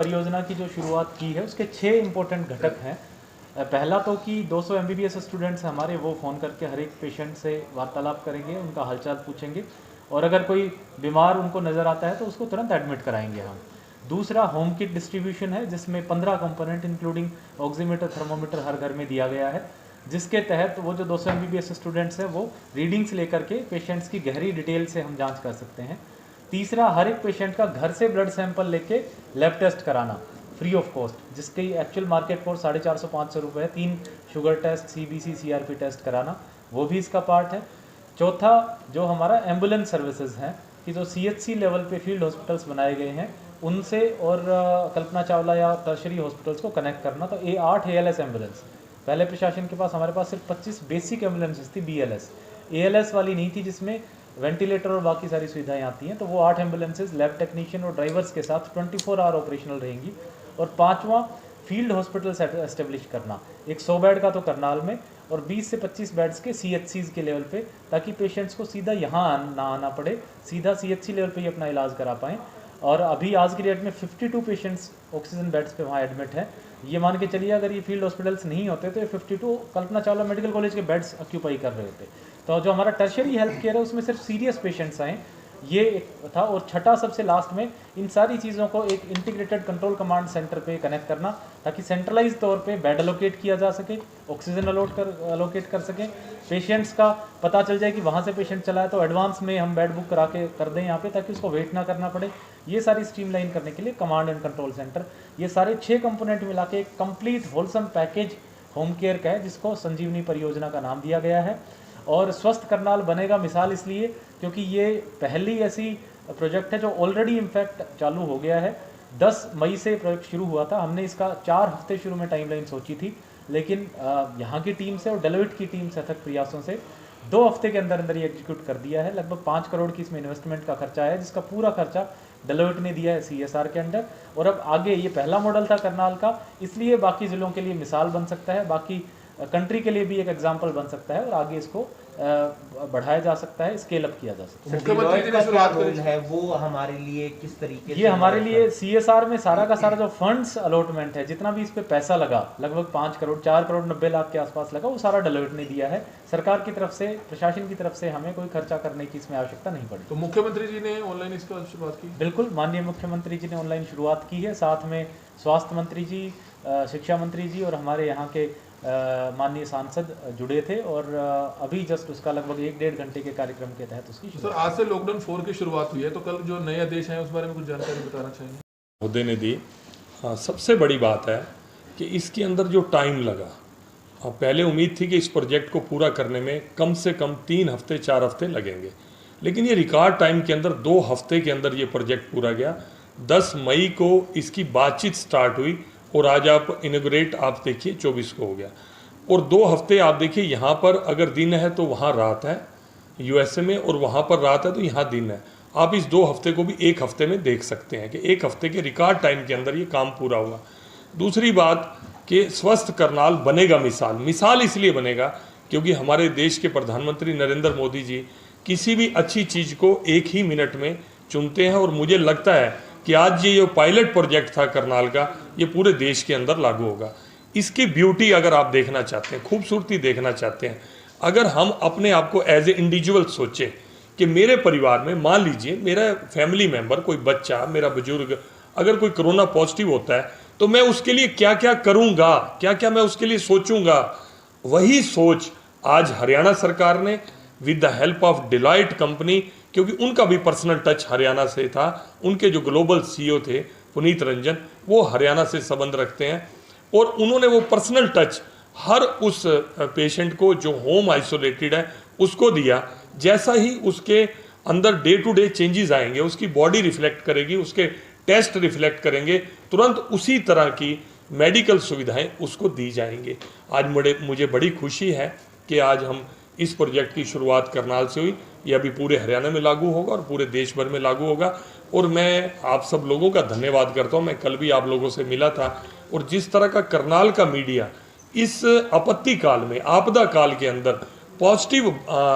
परियोजना की जो शुरुआत की है उसके 6 इम्पोर्टेंट घटक हैं। पहला तो कि 200 MBBS स्टूडेंट्स हमारे वो फ़ोन करके हर एक पेशेंट से वार्तालाप करेंगे, उनका हालचाल पूछेंगे और अगर कोई बीमार उनको नज़र आता है तो उसको तुरंत एडमिट कराएंगे हम। दूसरा होम किट डिस्ट्रीब्यूशन है जिसमें 15 कंपोनेंट इंक्लूडिंग ऑक्सीमीटर, थर्मोमीटर हर घर में दिया गया है, जिसके तहत वो जो 200 MBBS स्टूडेंट्स हैं वो रीडिंग्स लेकर के पेशेंट्स की गहरी डिटेल से हम जाँच कर सकते हैं। तीसरा, हर एक पेशेंट का घर से ब्लड सैंपल लेके लैब टेस्ट कराना फ्री ऑफ कॉस्ट, जिसकी एक्चुअल मार्केट कॉस्ट 450-500 रुपये है। 3 sugar test, CBC, CRP test कराना, वो भी इसका पार्ट है। चौथा, जो हमारा एम्बुलेंस सर्विसेज हैं कि जो CHC लेवल पे फील्ड हॉस्पिटल्स बनाए गए हैं उनसे और कल्पना चावला या टर्शरी हॉस्पिटल्स को कनेक्ट करना। तो 8 ALS एम्बुलेंस, पहले प्रशासन के पास हमारे पास सिर्फ 25 बेसिक एम्बुलेंसेज थी BLS, ALS वाली नहीं थी जिसमें वेंटिलेटर और बाकी सारी सुविधाएं आती हैं। तो वो 8 एम्बुलेंसेज लैब टेक्नीशियन और ड्राइवर्स के साथ 24 आवर ऑपरेशनल रहेंगी। और पांचवा, फील्ड हॉस्पिटल एस्टेब्लिश करना, एक 100 बेड का तो करनाल में और 20 से 25 बेड्स के CHCs के लेवल पे, ताकि पेशेंट्स को सीधा यहाँ ना आना पड़े, सीधा CHC लेवल पे ही अपना इलाज करा पाएँ। और अभी आज की डेट में 52 पेशेंट्स ऑक्सीजन बेड्स पे वहाँ एडमिट हैं। ये मान के चलिए अगर ये फील्ड हॉस्पिटल्स नहीं होते तो ये 52 कल्पना चावला मेडिकल कॉलेज के बेड्स ऑक्यूपाई कर रहे होते। तो जो हमारा टर्शरी हेल्थ केयर है उसमें सिर्फ सीरियस पेशेंट्स आए, ये एक था। और छठा, सबसे लास्ट में, इन सारी चीज़ों को एक इंटीग्रेटेड कंट्रोल कमांड सेंटर पे कनेक्ट करना, ताकि सेंट्रलाइज तौर पे बेड अलोकेट किया जा सके, ऑक्सीजन अलोकेट कर सकें, पेशेंट्स का पता चल जाए कि वहाँ से पेशेंट चला है तो एडवांस में हम बेड बुक करा के कर दें यहाँ पे, ताकि उसको वेट ना करना पड़े। ये सारी स्ट्रीमलाइन करने के लिए कमांड एंड कंट्रोल सेंटर, ये सारे 6 कंपोनेंट मिला के एक complete wholesome package home care का है, जिसको संजीवनी परियोजना का नाम दिया गया है। और स्वस्थ करनाल बनेगा मिसाल इसलिए क्योंकि ये पहली ऐसी प्रोजेक्ट है जो ऑलरेडी इनफैक्ट चालू हो गया है। 10 मई से प्रोजेक्ट शुरू हुआ था। हमने इसका 4 हफ्ते शुरू में टाइमलाइन सोची थी, लेकिन यहाँ की टीम से और डेलोइट की टीम से अथक प्रयासों से 2 हफ्ते के अंदर अंदर ये एग्जीक्यूट कर दिया है। लगभग 5 करोड़ की इसमें इन्वेस्टमेंट का खर्चा है, जिसका पूरा खर्चा डेलोइट ने दिया है CSR के अंडर। और अब आगे ये पहला मॉडल था करनाल का, इसलिए बाकी ज़िलों के लिए मिसाल बन सकता है, बाकी कंट्री के लिए भी एक एग्जाम्पल बन सकता है और आगे इसको बढ़ाया जा सकता है, स्केल अप किया जा सकता है। मुख्यमंत्री का क्या रोल है वो हमारे लिए किस तरीके से? ये हमारे लिए CSR में सारा का सारा जो फंड्स अलॉटमेंट है, जितना भी इस पे पैसा लगा, लगभग 5 करोड़ 4 करोड़ 90 लाख के आसपास लगा, वो सारा डेलोइट ने दिया है। सरकार की तरफ से, प्रशासन की तरफ से हमें कोई खर्चा करने की इसमें आवश्यकता नहीं पड़ी। तो मुख्यमंत्री जी ने ऑनलाइन इसका शुरुआत की? बिल्कुल, माननीय मुख्यमंत्री जी ने ऑनलाइन शुरुआत की है, साथ में स्वास्थ्य मंत्री जी, शिक्षा मंत्री जी और हमारे यहाँ के माननीय सांसद जुड़े थे। और अभी जस्ट उसका लगभग 1-1.5 घंटे के कार्यक्रम के तहत उसकी सर, आज से लॉकडाउन 4 की शुरुआत हुई है, तो कल जो नए आदेश हैं उस बारे में कुछ जानकारी बताना चाहेंगे? मुद्दे ने दी। हाँ, सबसे बड़ी बात है कि इसके अंदर जो टाइम लगा, पहले उम्मीद थी कि इस प्रोजेक्ट को पूरा करने में कम से कम 3 हफ्ते 4 हफ्ते लगेंगे, लेकिन ये रिकॉर्ड टाइम के अंदर 2 हफ्ते के अंदर ये प्रोजेक्ट पूरा गया। 10 मई को इसकी बातचीत स्टार्ट हुई और आज आप इनोग्रेट आप देखिए 24 को हो गया। और 2 हफ्ते आप देखिए, यहाँ पर अगर दिन है तो वहाँ रात है USA में, और वहाँ पर रात है तो यहाँ दिन है। आप इस 2 हफ्ते को भी 1 हफ्ते में देख सकते हैं कि 1 हफ्ते के रिकॉर्ड टाइम के अंदर ये काम पूरा हुआ। दूसरी बात कि स्वस्थ करनाल बनेगा मिसाल इसलिए बनेगा क्योंकि हमारे देश के प्रधानमंत्री नरेंद्र मोदी जी किसी भी अच्छी चीज़ को 1 ही मिनट में चुनते हैं, और मुझे लगता है कि आज ये जो पायलट प्रोजेक्ट था करनाल का, ये पूरे देश के अंदर लागू होगा। इसकी ब्यूटी अगर आप देखना चाहते हैं, खूबसूरती देखना चाहते हैं, अगर हम अपने आप को एज ए इंडिविजुअल सोचें कि मेरे परिवार में, मान लीजिए मेरा फैमिली मेंबर, कोई बच्चा, मेरा बुजुर्ग, अगर कोई कोरोना पॉजिटिव होता है तो मैं उसके लिए क्या क्या करूँगा, क्या क्या मैं उसके लिए सोचूंगा। वही सोच आज हरियाणा सरकार ने with the help of Deloitte company, क्योंकि उनका भी पर्सनल टच हरियाणा से था, उनके जो ग्लोबल CEO थे पुनीत रंजन, वो हरियाणा से संबंध रखते हैं, और उन्होंने वो पर्सनल टच हर उस पेशेंट को जो होम आइसोलेटेड है उसको दिया। जैसा ही उसके अंदर डे टू डे चेंजेस आएंगे, उसकी बॉडी रिफ्लेक्ट करेगी, उसके टेस्ट रिफ्लेक्ट करेंगे, तुरंत उसी तरह की मेडिकल सुविधाएं उसको दी जाएंगे। आज मुझे बड़ी खुशी है कि आज हम इस प्रोजेक्ट की शुरुआत करनाल से हुई। ये अभी पूरे हरियाणा में लागू होगा और पूरे देश भर में लागू होगा। और मैं आप सब लोगों का धन्यवाद करता हूँ। मैं कल भी आप लोगों से मिला था, और जिस तरह का करनाल का मीडिया इस आपत्ति काल में, आपदा काल के अंदर पॉजिटिव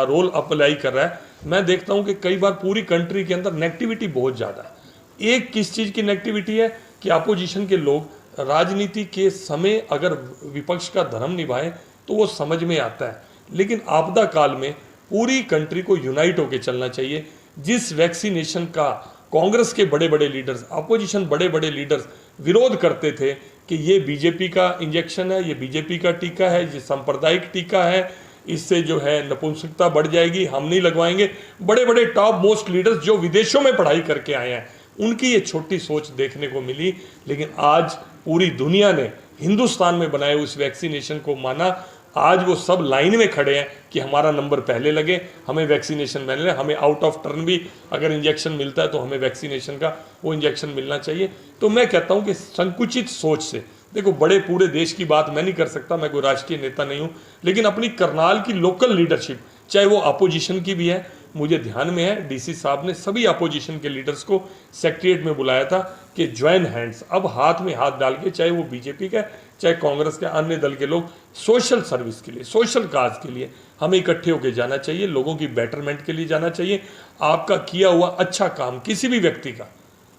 रोल अप्लाई कर रहा है, मैं देखता हूँ कि कई बार पूरी कंट्री के अंदर नेगेटिविटी बहुत ज़्यादा है। एक किस चीज़ की नेगेटिविटी है कि अपोजिशन के लोग राजनीति के समय अगर विपक्ष का धर्म निभाएं तो वो समझ में आता है, लेकिन आपदा काल में पूरी कंट्री को यूनाइट होकर चलना चाहिए। जिस वैक्सीनेशन का कांग्रेस के बड़े बड़े लीडर्स, अपोजिशन बड़े बड़े लीडर्स विरोध करते थे कि ये बीजेपी का इंजेक्शन है, ये बीजेपी का टीका है, ये सांप्रदायिक टीका है, इससे जो है नपुंसकता बढ़ जाएगी, हम नहीं लगवाएंगे। बड़े बड़े टॉप मोस्ट लीडर्स जो विदेशों में पढ़ाई करके आए हैं, उनकी ये छोटी सोच देखने को मिली। लेकिन आज पूरी दुनिया ने हिंदुस्तान में बनाए उस वैक्सीनेशन को माना। आज वो सब लाइन में खड़े हैं कि हमारा नंबर पहले लगे, हमें वैक्सीनेशन मिले, हमें आउट ऑफ टर्न भी अगर इंजेक्शन मिलता है तो हमें वैक्सीनेशन का वो इंजेक्शन मिलना चाहिए। तो मैं कहता हूं कि संकुचित सोच से, देखो बड़े पूरे देश की बात मैं नहीं कर सकता, मैं कोई राष्ट्रीय नेता नहीं हूं, लेकिन अपनी करनाल की लोकल लीडरशिप, चाहे वो अपोजिशन की भी है, मुझे ध्यान में है डीसी साहब ने सभी अपोजिशन के लीडर्स को सेक्रेटरीट में बुलाया था कि ज्वाइन हैंड्स, अब हाथ में हाथ डाल के, चाहे वो बीजेपी का चाहे कांग्रेस के अन्य दल के लोग, सोशल सर्विस के लिए, सोशल काज के लिए हमें इकट्ठे होकर जाना चाहिए, लोगों की बेटरमेंट के लिए जाना चाहिए। आपका किया हुआ अच्छा काम किसी भी व्यक्ति का,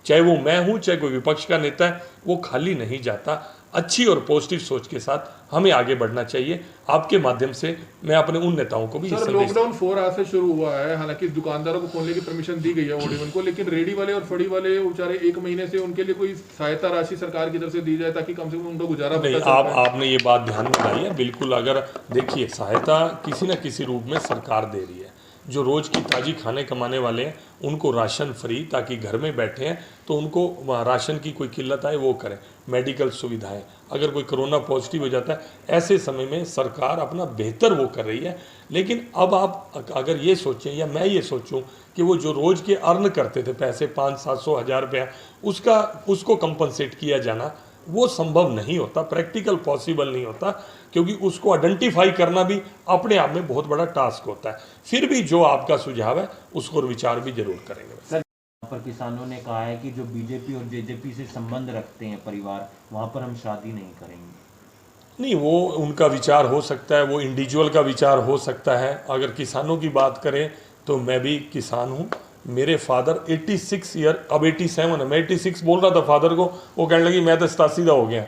चाहे वो मैं हूं चाहे कोई विपक्ष का नेता है, वो खाली नहीं जाता। अच्छी और पॉजिटिव सोच के साथ हमें आगे बढ़ना चाहिए। आपके माध्यम से मैं अपने उन नेताओं को भी सर, लॉकडाउन 4 आज से शुरू हुआ है, हालांकि दुकानदारों को खोलने की परमिशन दी गई है ओडीवन को, लेकिन रेडी वाले और फड़ी वाले बेचारे 1 महीने से, उनके लिए कोई सहायता राशि सरकार की तरफ से दी जाए ताकि कम से कम उनका गुजारा नहीं। आपने ये बात ध्यान में लाई है, बिल्कुल। अगर देखिए, सहायता किसी न किसी रूप में सरकार दे रही है। जो रोज़ की ताज़ी खाने कमाने वाले हैं उनको राशन फ्री, ताकि घर में बैठे हैं तो उनको राशन की कोई किल्लत आए वो करें। मेडिकल सुविधाएं, अगर कोई कोरोना पॉजिटिव हो जाता है, ऐसे समय में सरकार अपना बेहतर वो कर रही है। लेकिन अब आप अगर ये सोचें या मैं ये सोचूं कि वो जो रोज़ के अर्न करते थे पैसे 500-700 हज़ार रुपया, उसको कंपनसेट किया जाना, वो संभव नहीं होता, प्रैक्टिकल पॉसिबल नहीं होता, क्योंकि उसको आइडेंटिफाई करना भी अपने आप में बहुत बड़ा टास्क होता है। फिर भी जो आपका सुझाव है उसको विचार भी जरूर करेंगे। सर, पर किसानों ने कहा है कि जो बीजेपी और जेजेपी से संबंध रखते हैं परिवार, वहां पर हम शादी नहीं करेंगे। नहीं, वो उनका विचार हो सकता है, वो इंडिविजुअल का विचार हो सकता है। अगर किसानों की बात करें तो मैं भी किसान हूँ। मेरे फादर 86 ईयर, अब 87 है, मैं 86 बोल रहा था फादर को, वो कहने लगी मैं तो 87 का हो गया।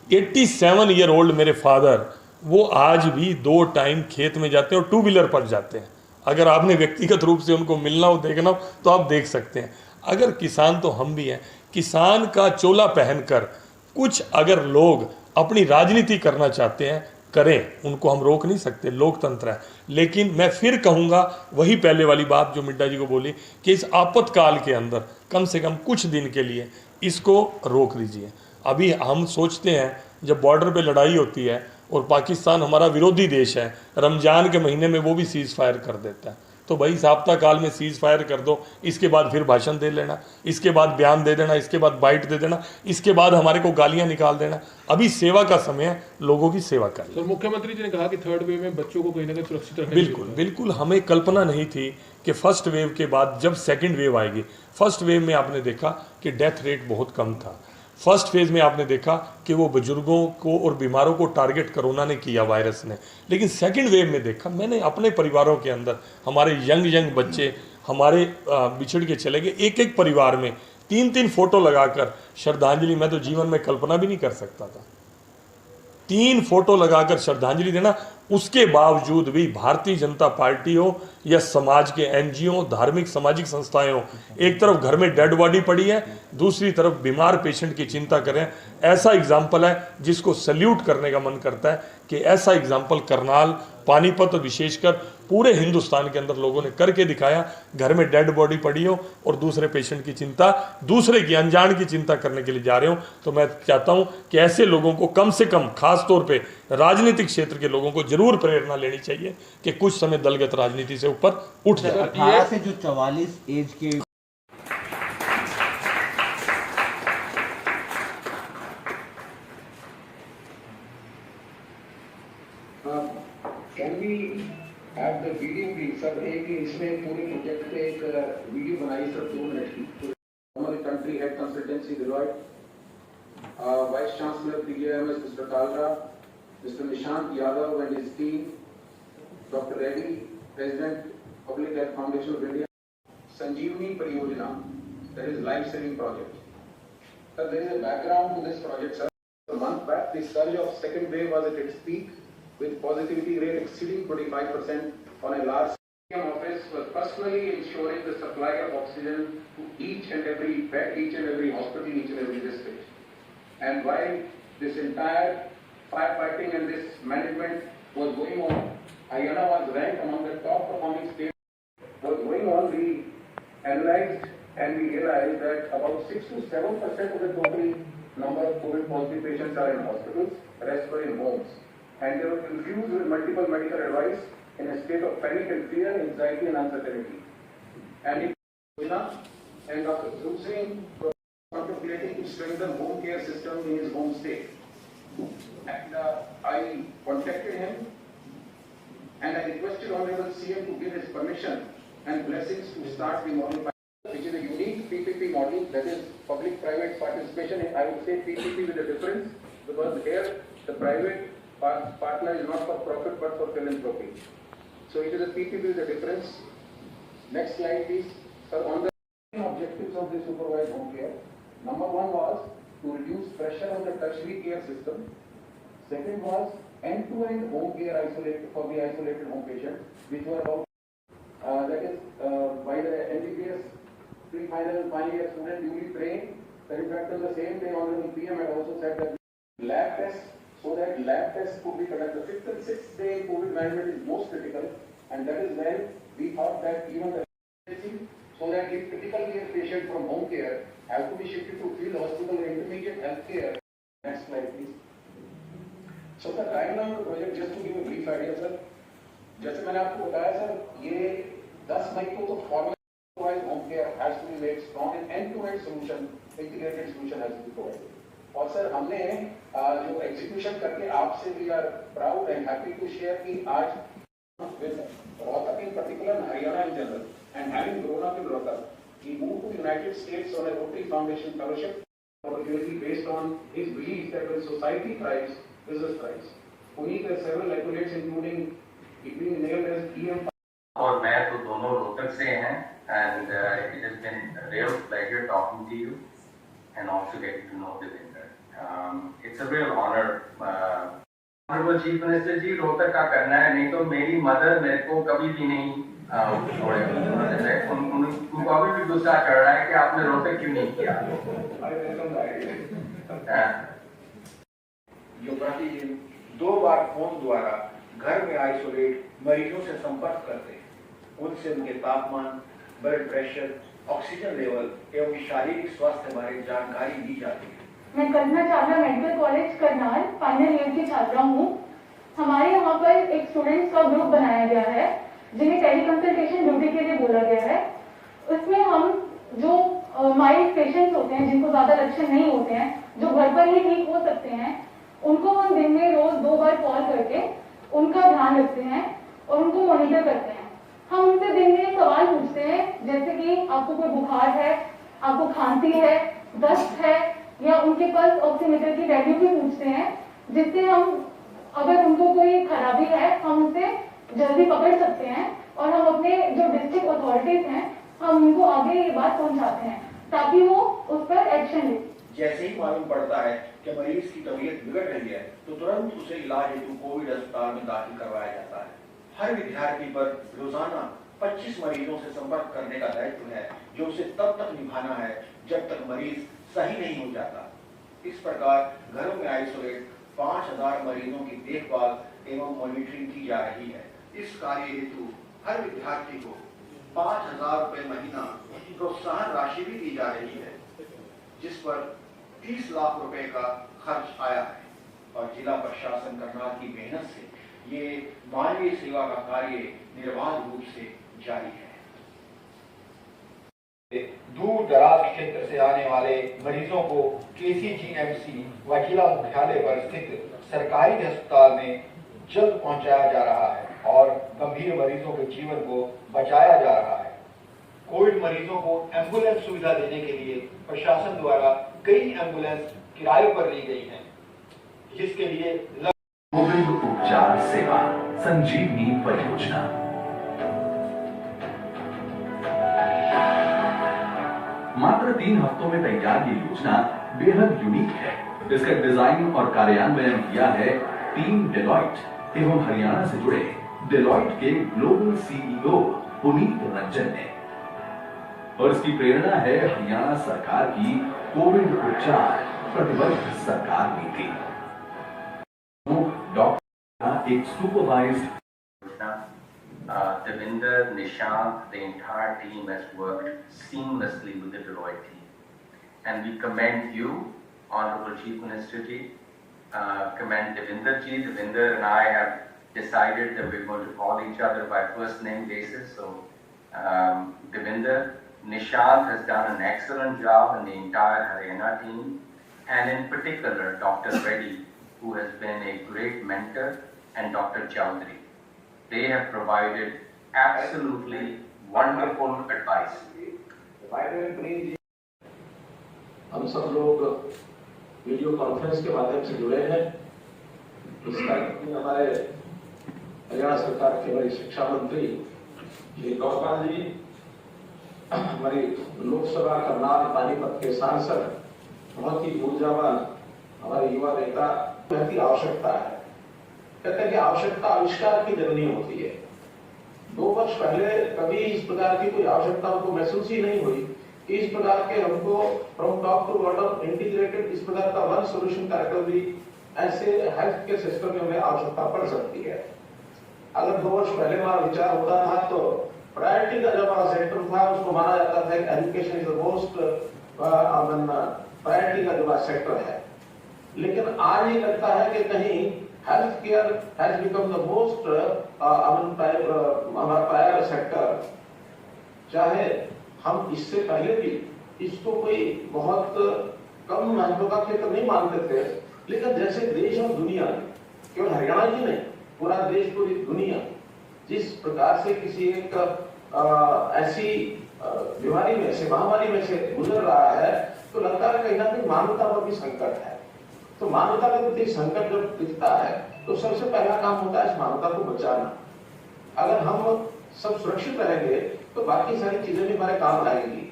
87 ईयर ओल्ड मेरे फादर, वो आज भी 2 टाइम खेत में जाते हैं और 2 व्हीलर पर जाते हैं। अगर आपने व्यक्तिगत रूप से उनको मिलना हो, देखना हो, तो आप देख सकते हैं। अगर किसान तो हम भी हैं। किसान का चोला पहनकर कुछ अगर लोग अपनी राजनीति करना चाहते हैं, करें, उनको हम रोक नहीं सकते, लोकतंत्र है। लेकिन मैं फिर कहूँगा वही पहले वाली बात जो मिड्डा जी को बोली कि इस आपातकाल के अंदर कम से कम कुछ दिन के लिए इसको रोक लीजिए। अभी हम सोचते हैं जब बॉर्डर पे लड़ाई होती है और पाकिस्तान हमारा विरोधी देश है, रमज़ान के महीने में वो भी सीज़ फायर कर देता है, तो भाई इस आपातकाल में सीज़ फायर कर दो, इसके बाद फिर भाषण दे लेना, इसके बाद बयान दे देना, इसके बाद बाइट दे देना, इसके बाद हमारे को गालियां निकाल देना। अभी सेवा का समय है, लोगों की सेवा करें। तो मुख्यमंत्री जी ने कहा कि 3rd वेव में बच्चों को कहीं ना कहीं सुरक्षित रखना। बिल्कुल बिल्कुल, हमें कल्पना नहीं थी कि फर्स्ट वेव के बाद जब सेकेंड वेव आएगी। फर्स्ट वेव में आपने देखा कि डेथ रेट बहुत कम था। फर्स्ट फेज में आपने देखा कि वो बुजुर्गों को और बीमारों को टारगेट कोरोना ने किया, वायरस ने। लेकिन सेकंड वेव में देखा मैंने अपने परिवारों के अंदर, हमारे यंग बच्चे हमारे बिछड़ के चले गए। एक एक परिवार में 3-3 फोटो लगाकर श्रद्धांजलि, मैं तो जीवन में कल्पना भी नहीं कर सकता था, 3 फोटो लगाकर श्रद्धांजलि देना। उसके बावजूद भी भारतीय जनता पार्टी हो या समाज के एनजीओ, धार्मिक सामाजिक संस्थाएं हो, एक तरफ घर में डेड बॉडी पड़ी है, दूसरी तरफ बीमार पेशेंट की चिंता करें। ऐसा एग्जाम्पल है जिसको सल्यूट करने का मन करता है कि ऐसा एग्जाम्पल करनाल, पानीपत और विशेषकर पूरे हिंदुस्तान के अंदर लोगों ने करके दिखाया। घर में डेड बॉडी पड़ी हो और दूसरे पेशेंट की चिंता, दूसरे की अनजान की चिंता करने के लिए जा रहे हो। तो मैं चाहता हूं कि ऐसे लोगों को कम से कम, खास तौर पे राजनीतिक क्षेत्र के लोगों को जरूर प्रेरणा लेनी चाहिए कि कुछ समय दलगत राजनीति से ऊपर उठ जाए। 18 से जो 44 एज के can we have the video भी सर, एक इसमें पूरे प्रोजेक्ट पे एक वीडियो बनाई सर 2 मिनट की। हमारे country head consultancy Deloitte, vice chancellor PGIMS mister Kalra, mister Nishant Yadav and his team, doctor Reddy, president public health foundation of India, Sanjeevani परियोजना, that is life saving project, Sir, there is a background to this project, sir. A month back, the surge of second wave was at its peak, with positivity rate exceeding 25% on a large scale. Office was personally ensuring the supply of oxygen to each and every bed, each and every hospital, each and every district. And while this entire firefighting and this management was going on, Haryana was ranked among the top performing states. Was going on, we analyzed and we realized that about 6 to 7% of the total number of COVID positive patients are in hospitals, the rest were in homes. And they were confused with multiple medical advice in a state of panic and fear, anxiety and uncertainty. And Dr. Dhruv Singh contemplating to strengthen home care system in his home state. And I contacted him and I requested Honorable CM to give his permission and blessings to start the model, which is a unique PPP model, that is public-private participation. I would say PPP with a difference, because here the private partner is not for profit but for philanthropy. So it is a PPP with a difference. Next slide, please. Sir, on the objectives of the supervised home care, number one was to reduce pressure on the tertiary care system. Second was end-to-end home care for the isolated home patients, which were about that is by the MBBS pre-final and final year student duly trained. That in fact on the same day Honorable PM had also said that lab tests, so that lab tests could be conducted. The 5th and 6th day COVID management is most critical, and that is when we thought that even the so that if critical care patient from home care have to be shifted to field hospital or intermediate health care. Next slide, please. So the timeline of the project, just to give a brief idea, sir. जैसे मैंने आपको बताया sir, ये 10 मई को तो formalise home care has to be made strong and end to end solution, integrated solution has to be provided. और sir हमने जो एग्जीक्यूशन करके आपसे we are proud and happy to share कि आज with Rohtak in particular and Haryana in general, and having grown up in Rohtak, he moved to the United States on a Rotary Foundation fellowship opportunity based on his belief that when society thrives, business thrives. Puneet has several accolades including being named as EM. और मैं तो दोनों रोहतक से हैं, and it has been a real pleasure talking to you and also getting to know Devinder. It's a real honor. Honorable Chief Minister जी, रोहतक का करना है, नहीं तो मेरी मदर मेरे को कभी भी नहीं छोड़ेगा. उनको अभी भी गुस्सा चढ़ रहा है कि आपने रोहतक क्यों नहीं किया. जो प्रतिदिन 2 बार फोन द्वारा घर में आइसोलेट मरीजों से संपर्क करते हैं, उनसे उनके तापमान, ब्लड प्रेशर, ऑक्सीजन लेवल एवं शारीरिक स्वास्थ्य बारे जानकारी दी जाती है. मैं Kalpana Chawla medical college Karnal final year की छात्रा हूँ. हमारे यहाँ पर एक स्टूडेंट्स का ग्रुप बनाया गया है जिन्हें टेलीकंसल्टेशन ड्यूटी के लिए बोला गया है. उसमें हम जो माइल्ड पेशेंट्स होते हैं, जिनको ज्यादा लक्षण नहीं होते हैं, जो घर पर ही ठीक हो सकते हैं, उनको हम दिन में रोज 2 बार कॉल करके उनका ध्यान रखते हैं और उनको मॉनिटर करते हैं. हम उनसे दिन में सवाल पूछते हैं, जैसे कि आपको कोई बुखार है, आपको खांसी है, दस्त है, या उनके पल्स ऑक्सीमीटर की वैल्यू भी पूछते हैं, जिससे हम अगर उनको कोई खराबी है हम उसे जल्दी पकड़ सकते हैं और हम अपने जो डिस्ट्रिक्ट अथॉरिटीज हैं हम उनको आगे ये बात पहुंचाते हैं ताकि वो उस पर एक्शन ले. जैसे ही मालूम पड़ता है कि मरीज की तबीयत बिगड़ रही है तो तुरंत उसे इलाज हेतु कोविड अस्पताल में दाखिल करवाया जाता है. हर विद्यार्थी पर रोजाना 25 मरीजों से संपर्क करने का दायित्व है, जो उसे तब तक निभाना है जब तक मरीज सही नहीं हो जाता. इस प्रकार घरों में आइसोलेट 5000 मरीजों की देखभाल एवं मॉनिटरिंग की जा रही है. इस कार्य हेतु हर विद्यार्थी को 5000 रुपए महीना प्रोत्साहन राशि भी दी जा रही है, जिस पर 30 लाख रुपए का खर्च आया है. और जिला प्रशासन करनाल की मेहनत से ये मानवीय सेवा का कार्य निर्बाध रूप से जारी है. दूर दराज क्षेत्र से आने वाले मरीजों को KCGMC व जिला मुख्यालय पर स्थित सरकारी अस्पताल में जल्द पहुंचाया जा रहा है और गंभीर मरीजों के जीवन को बचाया जा रहा है. कोविड मरीजों को एम्बुलेंस सुविधा देने के लिए प्रशासन द्वारा कई एम्बुलेंस किराए पर ली गई हैं, जिसके लिए कोविड उपचार सेवा संजीवनी परियोजना. मात्र 3 हफ्तों में तैयार ये योजना बेहद यूनिक है। इसका डिजाइन और कार्यान्वयन किया है टीम डेलॉइट एवं हरियाणा से जुड़े डेलॉइट के ग्लोबल सीईओ पुनीत रंजन ने, और इसकी प्रेरणा है हरियाणा सरकार की कोविड उपचार प्रतिबद्ध सरकार नीति। डॉक्टर एक supervised Devinder, Nishant, the entire team has worked seamlessly with the Deloitte team. And we commend you, Honorable Chief Minister ji, commend Devinder ji. Devinder and I have decided that we're going to call each other by first name basis. So, Devinder, Nishant has done an excellent job in the entire Haryana team. And in particular, Dr. Reddy, who has been a great mentor, and Dr. Chowdhury. They have provided absolutely wonderful advice. हम सब लोग video conference के माध्यम से जुड़े हैं। इस कार्यक्रम में हमारे हरियाणा सरकार के बड़े शिक्षा मंत्री श्री गौपाल जी, हमारी लोकसभा करनाल पानीपत के सांसद, बहुत ही ऊर्जावान हमारे युवा नेता, की आवश्यकता है। कहते हैं कि आवश्यकता आविष्कार की जननी होती है। 2 वर्ष पहले कभी इस प्रकार की कोई आवश्यकता हमको महसूस ही नहीं हुई कि इस प्रकार के हमको from top to bottom integrated इस प्रकार का वन सोल्यूशन कार्यक्रम भी ऐसे हेल्थ के सिस्टम में हमें आवश्यकता पड़ सकती है। अगर 2 वर्ष पहले हमारा विचार होता था तो प्रायोरिटी का जो हमारा सेक्टर था उसको माना जाता था कि education is the most priority का जो सेक्टर है। लेकिन आज ये लगता है कि कहीं health care has become the most हमारा प्रायर सेक्टर। चाहे हम इससे पहले भी इसको कोई बहुत कम महत्व का क्षेत्र नहीं मानते थे, लेकिन जैसे देश और दुनिया, केवल हरियाणा ही नहीं, पूरा देश, पूरी दुनिया जिस प्रकार से किसी एक ऐसी बीमारी में से, महामारी में से गुजर रहा है, तो लगता है कहीं ना कहीं मानवता पर भी संकट है। तो मानवता के प्रति संकट जब दिखता है तो सबसे पहला काम होता है इस मानवता को बचाना। अगर हम सब सुरक्षित रहेंगे तो बाकी सारी चीजें भी हमारे काम आएंगी।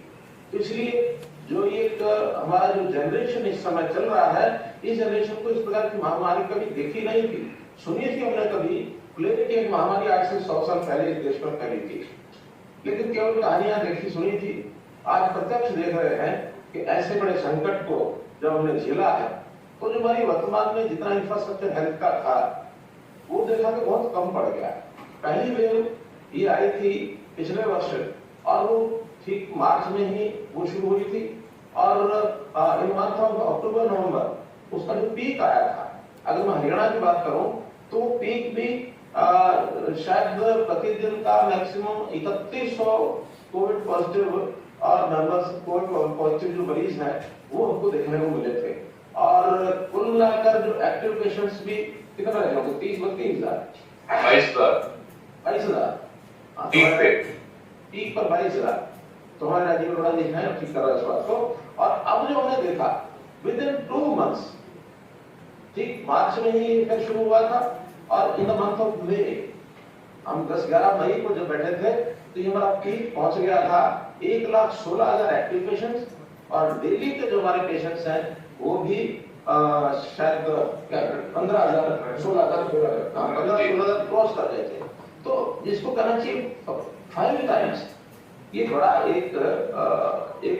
तो इसलिए जो एक हमारा जो जनरेशन इस समय चल रहा है, इस जनरेशन को इस प्रकार की महामारी कभी देखी नहीं थी, सुनी थी हमने कभी, प्लेग की एक महामारी आज से 100 साल पहले इस देश में फैली थी, लेकिन केवल कहानियां देखी सुनी थी। आज प्रत्यक्ष देख रहे हैं कि ऐसे बड़े संकट को जब हमने झेला है तो जो हमारी वर्तमान में जितना इंफ्रास्ट्रक्चर हेल्थ का था वो देखा कि बहुत कम पड़ गया। पहली वेव ये आई थी पिछले वर्ष और वो ठीक मार्च में ही वो शुरू हुई थी, और इन मंथ ऑफ अक्टूबर नवंबर उसका जो पीक आया था, अगर मैं हरियाणा की बात करूं तो पीक भी शायद प्रतिदिन का मैक्सिमम 3100 कोविड पॉजिटिव और नंबर्स कोविड पॉजिटिव जो मरीज हैं वो हमको देखने को मिले थे। और कुल मिलाकर जो एक्टिव पेशेंट्स भी कितना रहे होंगे, 30-32 हजार, 22,000 पीक पर 22,000। तो हमारे राजीव अरोड़ा जी हैं ठीक कर रहा है इस बात को। और अब जो हमने देखा विद इन 2 मंथ्स, ठीक मार्च में ही फिर शुरू हुआ था, और in the month of May हम 10-11 मई को जब बैठे थे तो ये हमारा पीक पहुंच गया था 1,16,000 एक्टिव पेशेंट्स, और दिल्ली के जो हमारे पेशेंट्स हैं वो भी शायद 15,000 16,000 क्रॉस कर गए थे। तो जिसको कहना चाहिए 5 टाइम्स ये बड़ा एक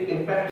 इम्पैक्ट